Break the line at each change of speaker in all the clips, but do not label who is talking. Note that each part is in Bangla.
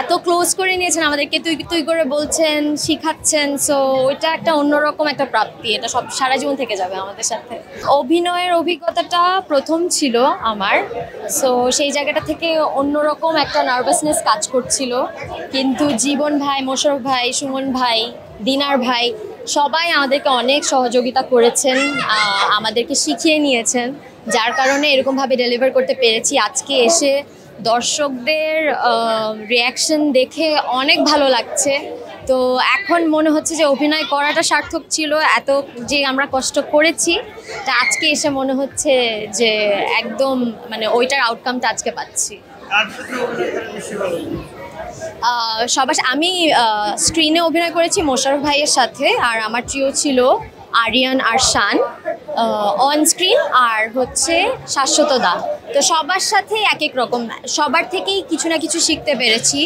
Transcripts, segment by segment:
এত ক্লোজ করে নিয়েছেন আমাদেরকে, তুই তুই করে বলছেন, শিখাচ্ছেন। সো ওইটা একটা অন্যরকম একটা প্রাপ্তি, এটা সব সারা জীবন থেকে যাবে আমাদের সাথে। অভিনয়ের অভিজ্ঞতাটা প্রথম ছিল আমার, সো সেই জায়গাটা থেকে অন্যরকম একটা নার্ভাসনেস কাজ করছিল। কিন্তু জীবন ভাই, মোশাররফ ভাই, সুমন ভাই, দিনার ভাই সবাই আমাদেরকে অনেক সহযোগিতা করেছেন, আমাদেরকে শিখিয়ে নিয়েছেন, যার কারণে এরকমভাবে ডেলিভার করতে পেরেছি। আজকে এসে দর্শকদের রিয়াকশন দেখে অনেক ভালো লাগছে। তো এখন মনে হচ্ছে যে অভিনয় করাটা সার্থক ছিল, এত যে আমরা কষ্ট করেছি, তা আজকে এসে মনে হচ্ছে যে একদম মানে ওইটার আউটকামটা আজকে পাচ্ছি। সবার আমি স্ক্রিনে অভিনয় করেছি মোশাররফ ভাইয়ের সাথে, আর আমার ট্রিও ছিল আরিয়ান আর শান অন স্ক্রিন, আর হচ্ছে শাশ্বত দা। তো সবার সাথে এক এক রকম, সবার থেকেই কিছু না কিছু শিখতে পেরেছি।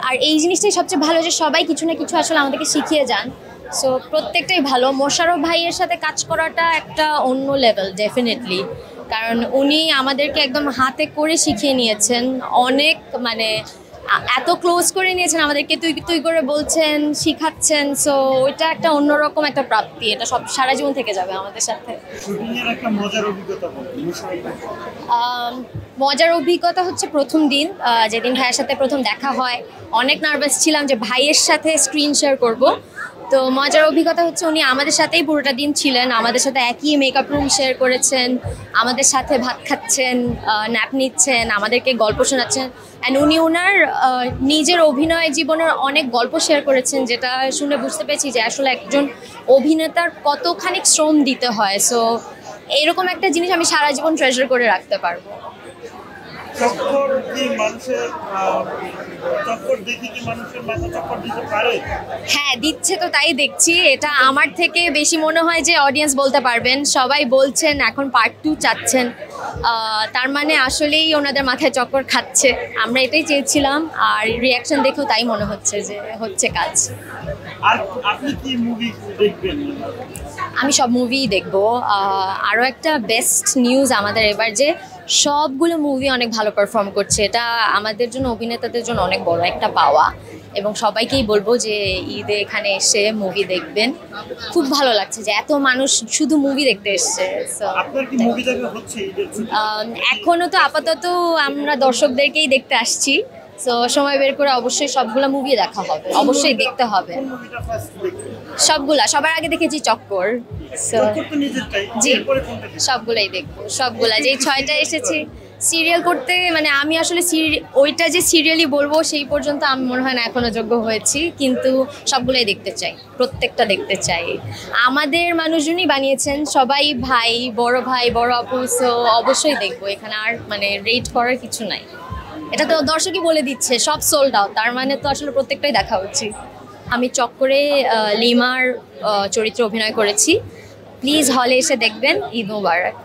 আর এই জিনিসটাই সবচেয়ে ভালো যে সবাই কিছু না কিছু আসলে আমাদেরকে শিখিয়ে যান। সো প্রত্যেকটাই ভালো। মোশাররফ ভাইয়ের সাথে কাজ করাটা একটা অন্য লেভেল ডেফিনেটলি, কারণ উনি আমাদেরকে একদম হাতে করে শিখিয়ে নিয়েছেন, অনেক মানে এত ক্লোজ করে নিয়েছেন আমাদেরকে, তুই তুই করে বলছেন, শিখাচ্ছেন। সো ওইটা একটা অন্যরকম একটা প্রাপ্তি, এটা সব সারা জীবন থেকে যাবে আমাদের সাথে। মজার অভিজ্ঞতা হচ্ছে প্রথম দিন, যেদিন ভাইয়ের সাথে প্রথম দেখা হয়, অনেক নার্ভাস ছিলাম যে ভাইয়ের সাথে স্ক্রিন শেয়ার করব। তো মজার অভিজ্ঞতা হচ্ছে উনি আমাদের সাথেই পুরোটা দিন ছিলেন, আমাদের সাথে একই মেকআপ রুম শেয়ার করেছেন, আমাদের সাথে ভাত খাচ্ছেন, ন্যাপ নিচ্ছেন, আমাদেরকে গল্প শোনাচ্ছেন। অ্যান্ড উনি ওনার নিজের অভিনয় জীবনের অনেক গল্প শেয়ার করেছেন, যেটা শুনে বুঝতে পেরেছি যে আসলে একজন অভিনেতার কতখানি শ্রম দিতে হয়। সো এরকম একটা জিনিস আমি সারা জীবন ট্রেজার করে রাখতে পারবো। হ্যাঁ, দিচ্ছে তো, তাই দেখছি। এটা আমার থেকে বেশি মনে হয় যে অডিয়েন্স বলতে পারবেন। সবাই বলছেন এখন পার্ট 2 চাচ্ছেন, তার মানে আসলেই ওনাদের মাথায় চক্কর খাচ্ছে। আমরা এটাই চেয়েছিলাম, আর রিয়াকশন দেখেও তাই মনে হচ্ছে যে হচ্ছে কাজ।
আর আপনি কি মুভি দেখবেন?
আমি সব মুভিই দেখবো। আরও একটা বেস্ট নিউজ আমাদের এবার, যে সবগুলো মুভি অনেক ভালো পারফর্ম করছে। এটা আমাদের জন্য, অভিনেতাদের জন্য অনেক বড় একটা পাওয়া, এবং সবাইকেই বলবো যে ঈদে এখানে এসে মুভি দেখবেন। খুব ভালো লাগছে যে এত মানুষ শুধু মুভি দেখতে এসছে। এখনো তো আপাতত আমরা দর্শকদেরকেই দেখতে আসছি। সো সময় বের করে অবশ্যই সবগুলো মুভি দেখা হবে, অবশ্যই দেখতে হবে সবগুলা। সবার আগে দেখেছি চক্কর, জি সবগুলাই দেখবো, সবগুলা। যেই 6টা এসেছি সিরিয়াল করতে, মানে আমি আসলে ওইটা যে সিরিয়ালই বলবো সেই পর্যন্ত আমি মনে হয় না এখনো যোগ্য হয়েছি, কিন্তু সবগুলাই দেখতে চাই, প্রত্যেকটা দেখতে চাই। আমাদের মানুষজনই বানিয়েছেন, সবাই ভাই, বড় আপু। সো অবশ্যই দেখবো, এখানে আর মানে রেট করার কিছু নাই। এটা তো দর্শকই বলে দিচ্ছে সব সোল্ড আউট, তার মানে তো আসলে প্রত্যেকটাই দেখা উচিত। আমি চক্করে লিমার চরিত্রে অভিনয় করেছি। প্লিজ হলে এসে দেখবেন। ঈদ মোবারক।